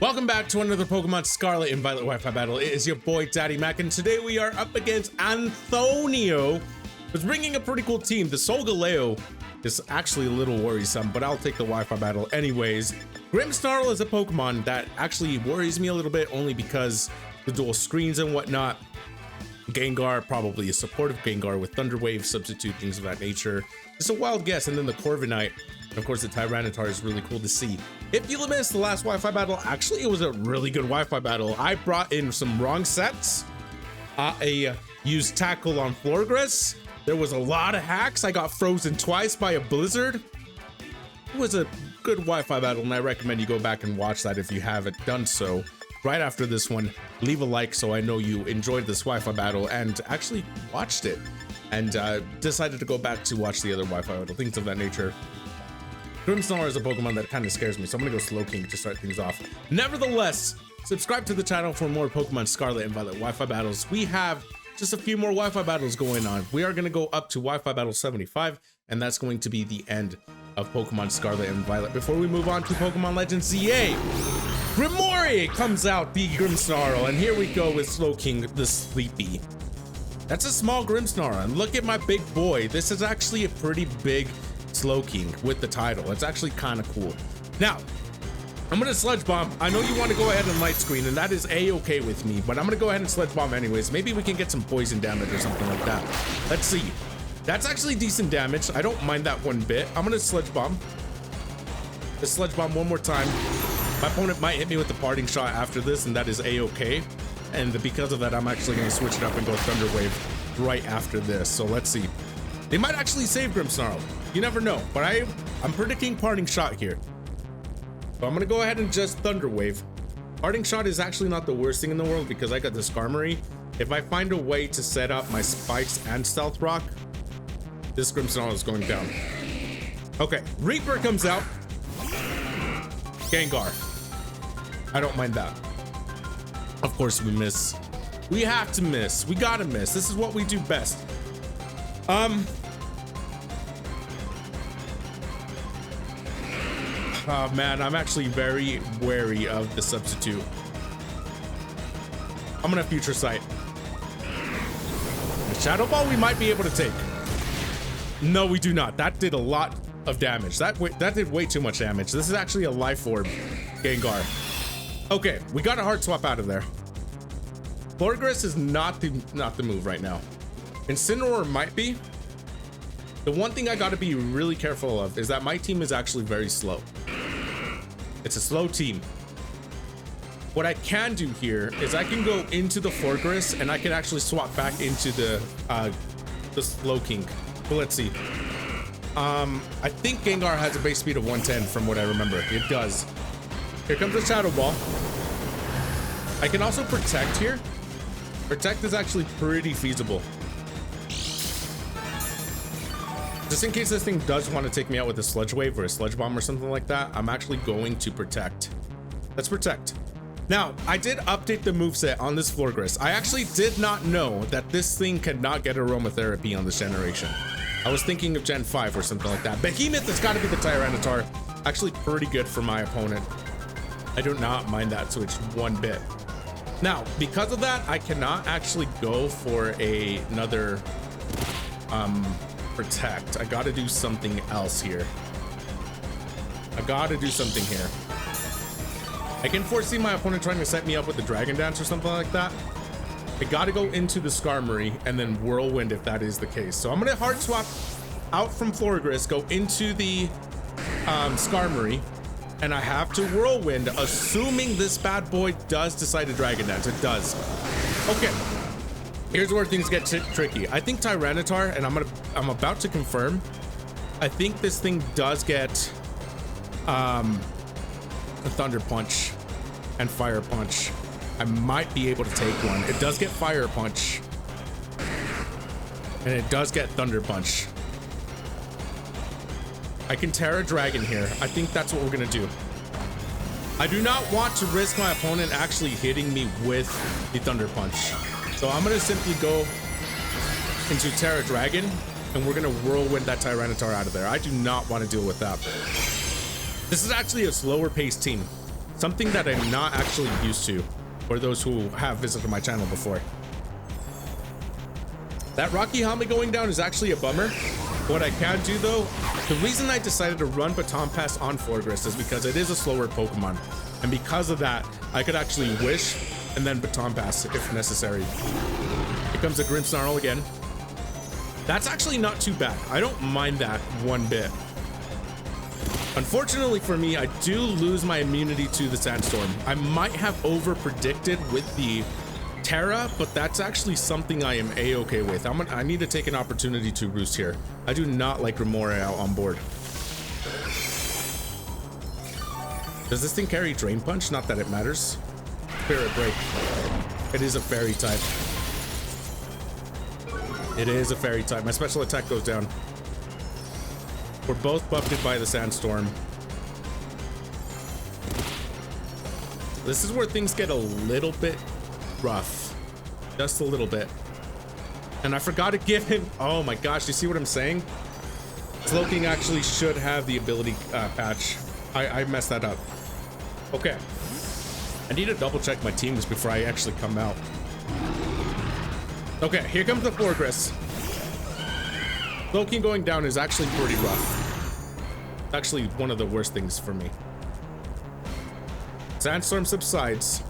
Welcome back to another Pokemon Scarlet and Violet Wi-Fi battle. It is your boy Daddymac, and today we are up against Antonio, who's bringing a pretty cool team. The Solgaleo is actually a little worrisome, but I'll take the Wi-Fi battle anyways. Grimmsnarl is a Pokemon that actually worries me a little bit, only because the dual screens and whatnot. Gengar, probably a supportive Gengar with Thunder Wave, Substitute, things of that nature. It's a wild guess, and then the Corviknight. Of course, the Tyranitar is really cool to see. If you missed the last Wi-Fi battle, actually, it was a really good Wi-Fi battle. I brought in some wrong sets. I used Tackle on Florges. There was a lot of hacks. I got frozen twice by a blizzard. It was a good Wi-Fi battle, and I recommend you go back and watch that if you haven't done so. Right after this one, leave a like so I know you enjoyed this Wi-Fi battle and actually watched it and decided to go back to watch the other Wi-Fi battle, things of that nature. Grimmsnarl is a Pokemon that kind of scares me, so I'm gonna go Slowking to start things off. Nevertheless, subscribe to the channel for more Pokemon Scarlet and Violet Wi-Fi battles. We have just a few more Wi-Fi battles going on. We are gonna go up to Wi-Fi battle 75, and that's going to be the end of Pokemon Scarlet and Violet. Before we move on to Pokemon Legends ZA, Grimori comes out, the Grimmsnarl, and here we go with Slowking the Sleepy. That's a small Grimmsnarl, and look at my big boy. This is actually a pretty big Slowking with the title. It's actually kind of cool. Now, I'm gonna Sludge Bomb. I know you want to go ahead and Light Screen, and that is a-okay with me, but I'm gonna go ahead and Sludge Bomb anyways. Maybe we can get some poison damage or something like that. Let's see. That's actually decent damage. I don't mind that one bit. I'm gonna Sludge Bomb. Just Sludge Bomb one more time. My opponent might hit me with the Parting Shot after this, and that is a-okay. And because of that, I'm actually gonna switch it up and go Thunder Wave right after this. So let's see. They might actually save Grimmsnarl. You never know, but I'm predicting Parting Shot here. So I'm gonna go ahead and just Thunder Wave. Parting Shot is actually not the worst thing in the world because I got the Skarmory. If I find a way to set up my Spikes and Stealth Rock, this Grimmsnarl is going down. Okay, Reaper comes out. Gengar. I don't mind that. Of course we miss. We have to miss. We gotta miss. This is what we do best. Oh man, I'm actually very wary of the Substitute. I'm gonna Future Sight. The Shadow Ball we might be able to take. No, we do not. That did a lot of damage. That did way too much damage. This is actually a Life Orb Gengar. Okay, we got a Heart Swap out of there. Florges is not the move right now. Incineroar might be. The one thing I got to be really careful of is that my team is actually very slow. It's a slow team. What I can do here is I can go into the Florges and I can actually swap back into the Slowking. So let's see. I think Gengar has a base speed of 110 from what I remember. It does. Here comes the Shadow Ball. I can also Protect here. Protect is actually pretty feasible. Just in case this thing does want to take me out with a Sludge Wave or a Sludge Bomb or something like that, I'm actually going to Protect. Let's Protect. Now, I did update the moveset on this Florges. I actually did not know that this thing cannot get Aromatherapy on this generation. I was thinking of Gen 5 or something like that. Behemoth has got to be the Tyranitar. Actually pretty good for my opponent. I do not mind that switch one bit. Now, because of that, I cannot actually go for another Protect. I gotta do something else here. I gotta do something here. I can foresee my opponent trying to set me up with the Dragon Dance or something like that. I gotta go into the Skarmory and then Whirlwind if that is the case. So I'm gonna Heart Swap out from Florges, go into the Skarmory, and I have to Whirlwind, assuming this bad boy does decide to Dragon Dance. It does. Okay. Here's where things get tricky. I think Tyranitar, and I'm about to confirm. I think this thing does get a Thunder Punch and Fire Punch. I might be able to take one. It does get Fire Punch, and it does get Thunder Punch. I can Tera Dragon here. I think that's what we're gonna do. I do not want to risk my opponent actually hitting me with the Thunder Punch. So I'm gonna simply go into Tera Dragon, and we're gonna Whirlwind that Tyranitar out of there. I do not want to deal with that. This is actually a slower paced team. something that I'm not actually used to for those who have visited my channel before. That Rocky Helmet going down is actually a bummer. What I can do though, the reason I decided to run Baton Pass on Florges is because it is a slower Pokemon. And because of that, I could actually Wish and then Baton Pass if necessary. Here comes the Grimmsnarl again. That's actually not too bad. I don't mind that one bit. Unfortunately for me, I do lose my immunity to the Sandstorm. I might have over-predicted with the Tera, but that's actually something I am a-okay with. I need to take an opportunity to roost here. I do not like Remora out on board. Does this thing carry Drain Punch? Not that it matters. Spirit Break. It is a fairy type. It is a fairy type. My special attack goes down. We're both buffeted by the Sandstorm. This is where things get a little bit rough. Just a little bit. And I forgot to give him... Oh my gosh, you see what I'm saying? Slowking actually should have the ability patch. I messed that up. Okay. I need to double check my teams before I actually come out. Okay, here comes the Florges. Slowking going down is actually pretty rough. It's actually one of the worst things for me. Sandstorm subsides.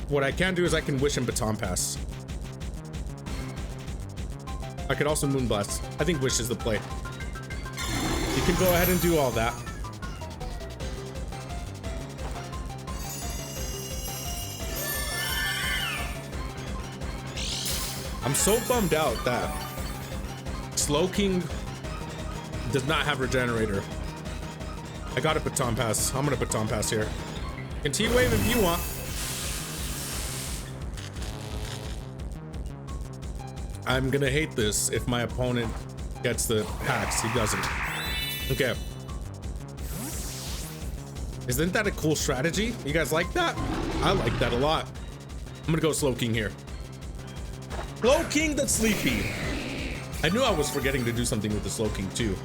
What I can do is I can Wish him Baton Pass. I could also Moonblast. I think Wish is the play. You can go ahead and do all that. I'm so bummed out that Slowking does not have Regenerator. I got a Baton Pass. I'm gonna Baton Pass here. Can T-Wave if you want. I'm gonna hate this if my opponent gets the hacks. He doesn't. Okay. Isn't that a cool strategy? You guys like that? I like that a lot. I'm gonna go Slowking here. Slowking that's sleepy. I knew I was forgetting to do something with the Slowking too.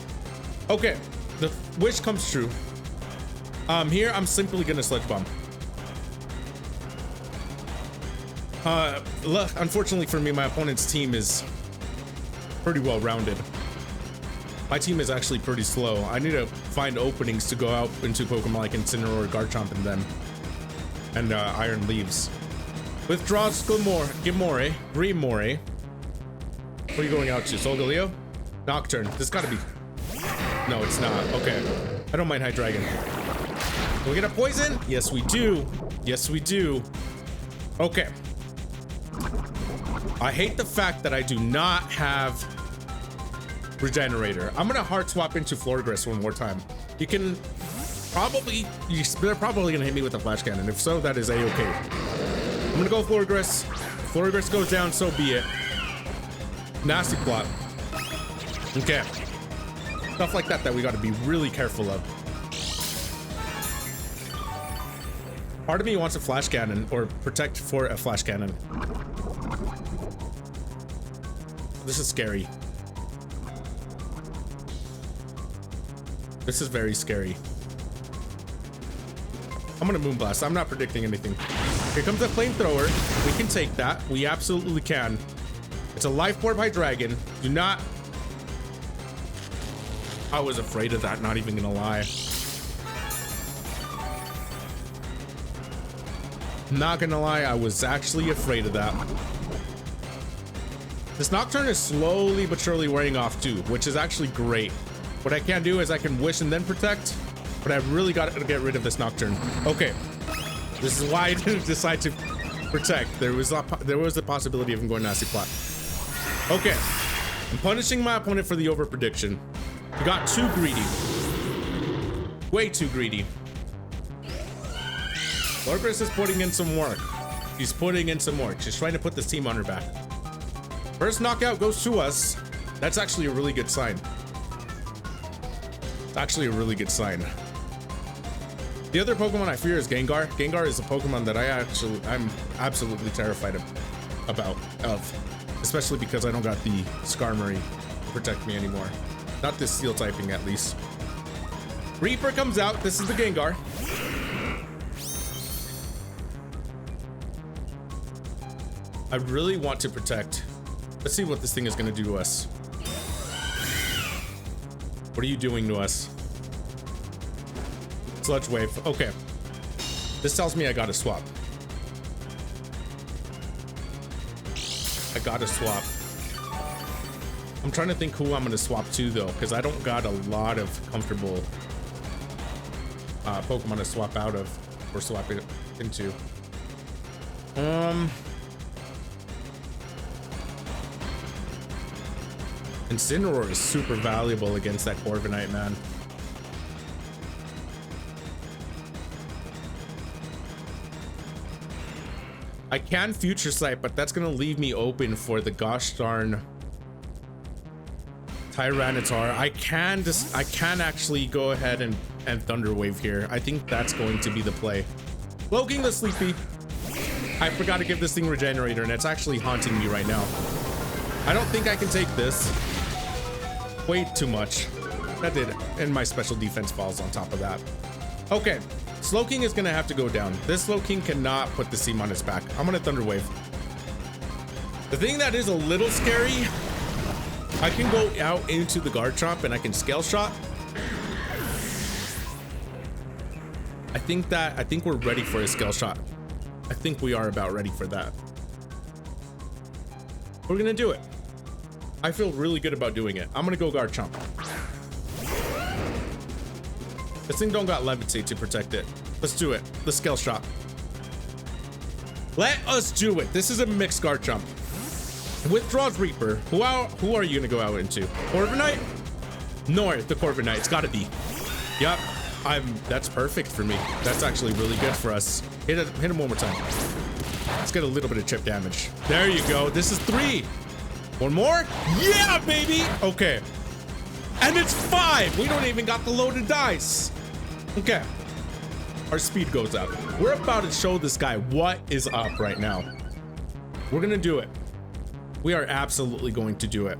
Okay, the Wish comes true. Here I'm simply gonna Sludge Bomb. Unfortunately for me, my opponent's team is pretty well rounded. My team is actually pretty slow. I need to find openings to go out into Pokemon like Incineroar, Garchomp, and them. And Iron Leaves. Withdraws Gimore. Grimoire. What are you going out to? Solgaleo? Nocturne. This gotta be... No, it's not. Okay. I don't mind Hydreigon. Do we get a poison? Yes, we do. Yes, we do. Okay. I hate the fact that I do not have Regenerator. I'm gonna hard swap into Florges one more time. You can probably... They're probably gonna hit me with a Flash Cannon. If so, that is a-okay. I'm gonna go Florges. Florges goes down, so be it. Nasty plot. Okay. Stuff like that we gotta be really careful of. Part of me wants a Flash Cannon or protect for a Flash Cannon. This is scary. This is very scary. I'm gonna Moonblast. I'm not predicting anything. Here comes the Flamethrower. We can take that. We absolutely can. It's a Life Orb Hydreigon. Do not... I was afraid of that, not even gonna lie. Not gonna lie, I was actually afraid of that. This Nocturne is slowly but surely wearing off too, which is actually great. What I can do is I can Wish and then Protect, but I really got to get rid of this Nocturne. Okay, this is why I didn't decide to Protect. There was the possibility of him going Nasty Plot. Okay, I'm punishing my opponent for the over prediction. He got too greedy. Way too greedy. Florges is putting in some work. She's putting in some work. She's trying to put this team on her back. First knockout goes to us. That's actually a really good sign. It's actually a really good sign. The other Pokemon I fear is Gengar. Gengar is a Pokemon that I'm absolutely terrified of. Especially because I don't got the Skarmory to protect me anymore. Not this Steel typing, at least. Reaper comes out. This is the Gengar. I really want to protect. Let's see what this thing is going to do to us. What are you doing to us? Sludge Wave. Okay. This tells me I gotta swap. I gotta swap. I'm trying to think who I'm gonna swap to though, because I don't got a lot of comfortable Pokemon to swap out of or swap it into. Incineroar is super valuable against that Corviknight, man. I can Future Sight, but that's gonna leave me open for the gosh darn Tyranitar. I can actually go ahead and Thunder Wave here. I think that's going to be the play. Cloaking the Sleepy. I forgot to give this thing Regenerator, and it's actually haunting me right now. I don't think I can take this. Way too much. That did, and my special defense falls on top of that. Okay, Slowking is gonna have to go down. This Slowking cannot put the Seam on its back. I'm gonna Thunder Wave. The thing that is a little scary, I can go out into the Garchomp and I can Scale Shot. I think we're ready for a Scale Shot. I think we are about ready for that. We're gonna do it. I feel really good about doing it. I'm gonna go Garchomp. This thing don't got Levitate to protect it. Let's do it. The Scale Shot. Let us do it. This is a mixed Garchomp. Withdraws Reaper. Who are you gonna go out into? Corviknight? No, the Corviknight. It's gotta be. Yep. That's perfect for me. That's actually really good for us. Hit him one more time. Let's get a little bit of chip damage. There you go. This is 3. One more? Yeah, baby! Okay. And it's 5! We don't even got the loaded dice. Okay. Our speed goes up. We're about to show this guy what is up right now. We're gonna do it. We are absolutely going to do it.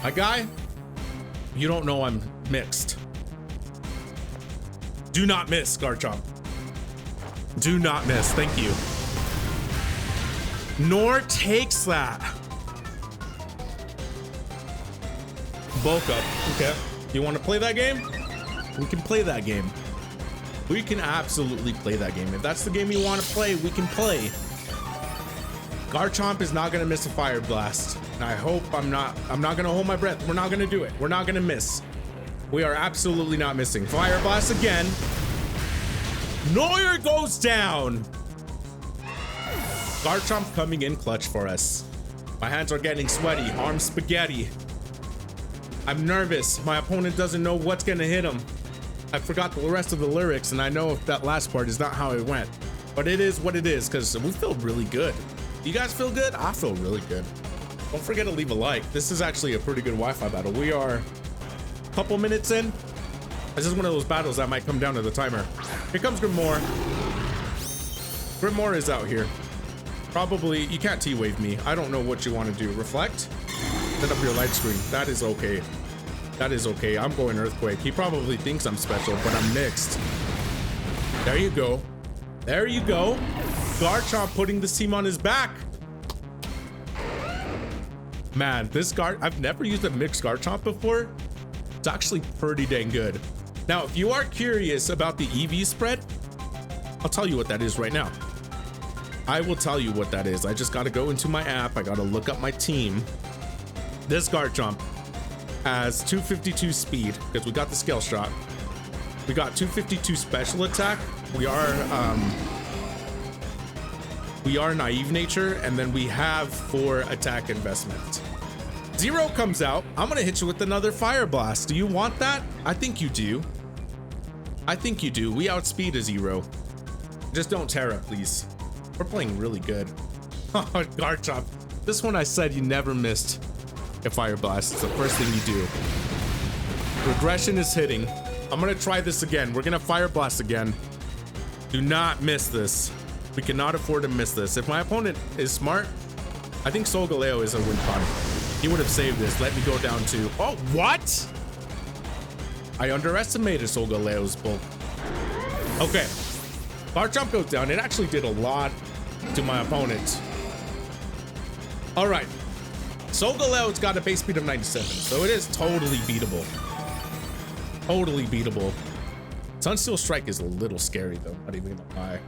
My guy, you don't know I'm mixed. Do not miss, Garchomp. Do not miss. Thank you. Nor takes that. Bulk up. Okay. You want to play that game? We can play that game. We can absolutely play that game. If that's the game you want to play, we can play. Garchomp is not going to miss a Fire Blast. And I hope I'm not going to hold my breath. We're not going to do it. We're not going to miss. We are absolutely not missing. Fire Blast again. Neuer goes down. Garchomp coming in clutch for us. My hands are getting sweaty. Arm spaghetti. I'm nervous. My opponent doesn't know what's gonna hit him. I forgot the rest of the lyrics, and I know if that last part is not how it went. But it is what it is, because we feel really good. You guys feel good? I feel really good. Don't forget to leave a like. This is actually a pretty good Wi-Fi battle. We are a couple minutes in. This is one of those battles that might come down to the timer. Here comes Grimoire. Grimoire is out here. Probably, you can't T-Wave me. I don't know what you want to do. Reflect? Set up your light screen. That is okay. That is okay. I'm going Earthquake. He probably thinks I'm special, but I'm mixed. There you go. There you go. Garchomp putting the Seam on his back. Man, this I've never used a mixed Garchomp before. It's actually pretty dang good. Now, if you are curious about the EV spread, I'll tell you what that is right now. I will tell you what that is. I just got to go into my app. I got to look up my team. This Garchomp has 252 speed because we got the Scale Shot. We got 252 special attack. We are Naive Nature, and then we have 4 attack investment. Zero comes out. I'm gonna hit you with another Fire Blast. Do you want that? I think you do. I think you do. We outspeed a Zero. Just don't Tera, please. We're playing really good. Oh, Garchomp. This one I said you never missed a Fire Blast. It's the first thing you do. Regression is hitting. I'm gonna try this again. We're gonna Fire Blast again. Do not miss this. We cannot afford to miss this. If my opponent is smart, I think Solgaleo is a win con. He would have saved this. Let me go down to... Oh, what? I underestimated Solgaleo's bulk. Okay. Garchomp goes down. It actually did a lot to my opponent. All right. Solgaleo's got a base speed of 97, so it is totally beatable. Totally beatable. Sunsteel Strike is a little scary, though. Not even gonna lie.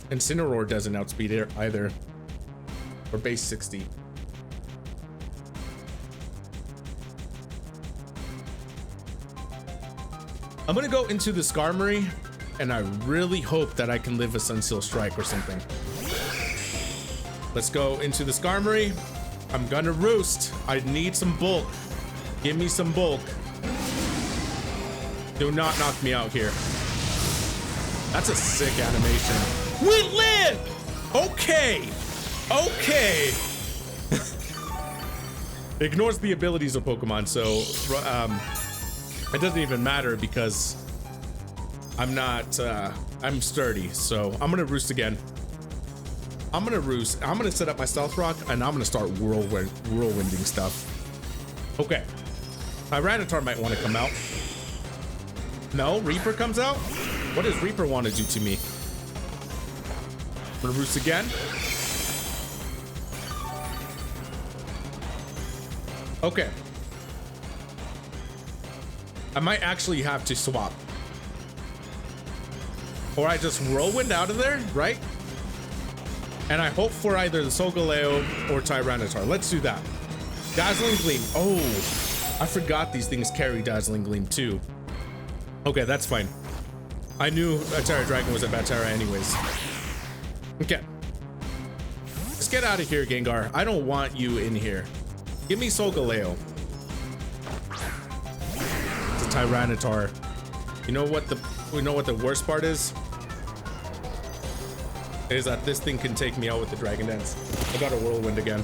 Incineroar doesn't outspeed it either. Or base 60. I'm gonna go into the Skarmory, and I really hope that I can live a Sunsteel Strike or something. Let's go into the Skarmory. I'm gonna roost. I need some bulk. Give me some bulk. Do not knock me out here. That's a sick animation. We live! Okay. Okay. Ignores the abilities of Pokemon, so it doesn't even matter because I'm not, I'm sturdy. So I'm gonna roost again. I'm gonna roost. I'm gonna set up my Stealth Rock and I'm gonna start whirlwinding stuff. Okay. Tyranitar might want to come out. No, Reaper comes out? What does Reaper want to do to me? I'm gonna roost again. Okay. I might actually have to swap. Or I just whirlwind out of there, right? And I hope for either the Solgaleo or Tyranitar. Let's do that. Dazzling Gleam. Oh, I forgot these things carry Dazzling Gleam too. Okay, that's fine. I knew a Tera Dragon was a bad Tera anyways. Okay. Let's get out of here, Gengar. I don't want you in here. Give me Solgaleo. It's a Tyranitar. You know what the worst part is? Is that this thing can take me out with the Dragon Dance. I got a Whirlwind again.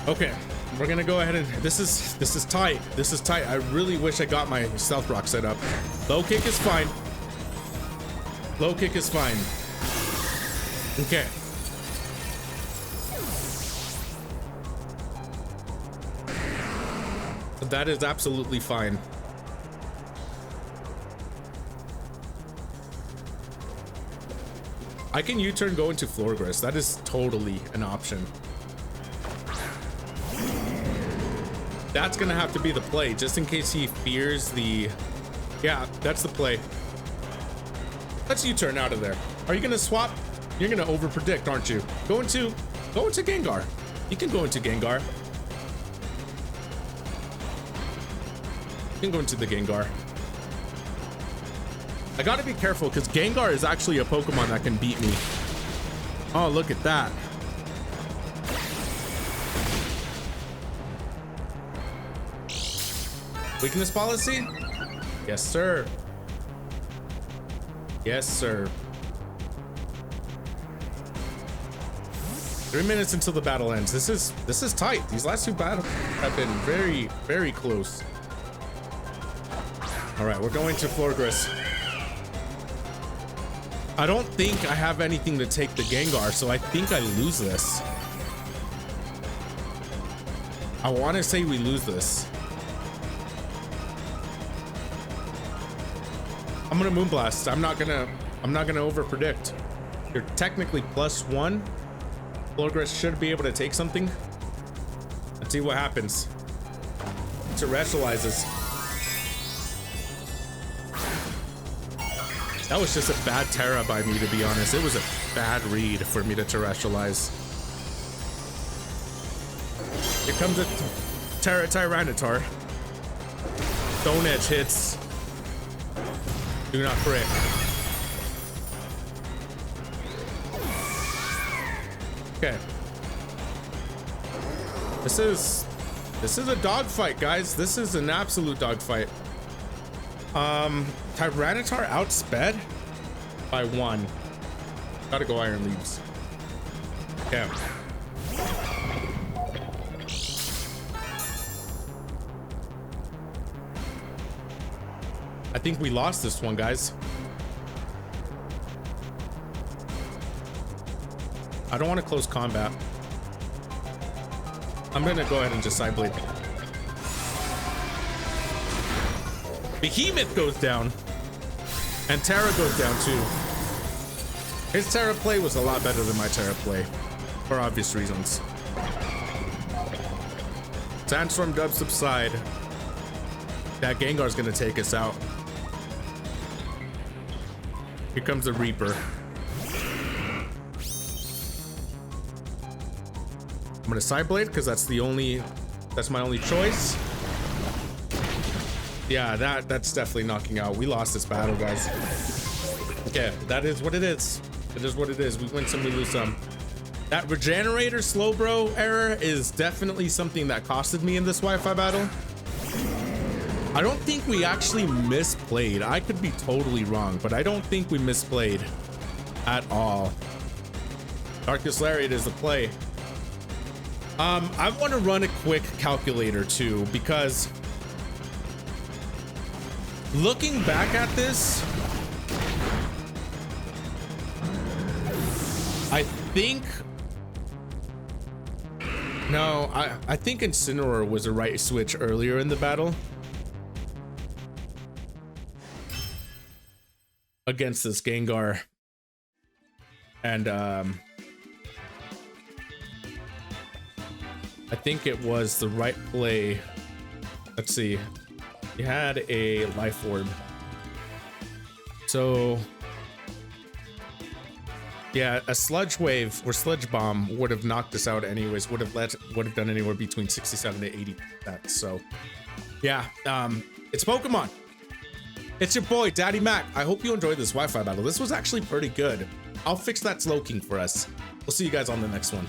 Okay, we're gonna go ahead and this is tight. This is tight. I really wish I got my Stealth Rock set up. Low kick is fine. Low kick is fine. Okay. That is absolutely fine. I can U-turn, go into Florgrass. That is totally an option. That's gonna have to be the play, just in case he fears the... Yeah, that's the play. Let's U-turn out of there. Are you gonna swap? You're gonna over-predict, aren't you? Go into Gengar. You can go into Gengar. You can go into the Gengar. I gotta be careful because Gengar is actually a Pokemon that can beat me. Oh, look at that. Weakness policy? Yes, sir. Yes, sir. 3 minutes until the battle ends. This is tight. These last two battles have been very, very close. All right, we're going to Florgrass. I don't think I have anything to take the Gengar, so I think I lose this. I want to say we lose this. I'm gonna Moonblast. I'm not gonna over predict. You're technically +1. Florgrass should be able to take something. Let's see what happens. Terrestrializes. That was just a bad Tera by me, to be honest. It was a bad read for me to terrestrialize. Here comes a Tera Tyranitar. Stone Edge hits. Do not crit. Okay. This is a dogfight, guys. This is an absolute dogfight. Tyranitar outsped by 1. Gotta go Iron Leaves. Okay. I think we lost this one, guys. I don't want to close combat. I'm gonna go ahead and just side blade. Behemoth goes down. And Tera goes down too. His Tera play was a lot better than my Tera play. For obvious reasons. Sandstorm does subside. That Gengar's gonna take us out. Here comes the Reaper. I'm gonna side blade because that's my only choice. Yeah, that's definitely knocking out. We lost this battle, guys. Okay, that is what it is. It is what it is. We win some, we lose some. That regenerator slow bro error is definitely something that costed me in this Wi-Fi battle. I don't think we actually misplayed. I could be totally wrong, but I don't think we misplayed at all. Darkest Lariat is the play. I want to run a quick calculator too, because looking back at this, I think I think Incineroar was a right switch earlier in the battle against this Gengar, and I think it was the right play. Let's see. He had a life orb. So yeah, a sludge wave or sludge bomb would have knocked us out anyways, would have done anywhere between 67 to 80%. So yeah, it's Pokemon. It's your boy Daddymac. I hope you enjoyed this Wi-Fi battle. This was actually pretty good. I'll fix that Slowking for us. We'll see you guys on the next one.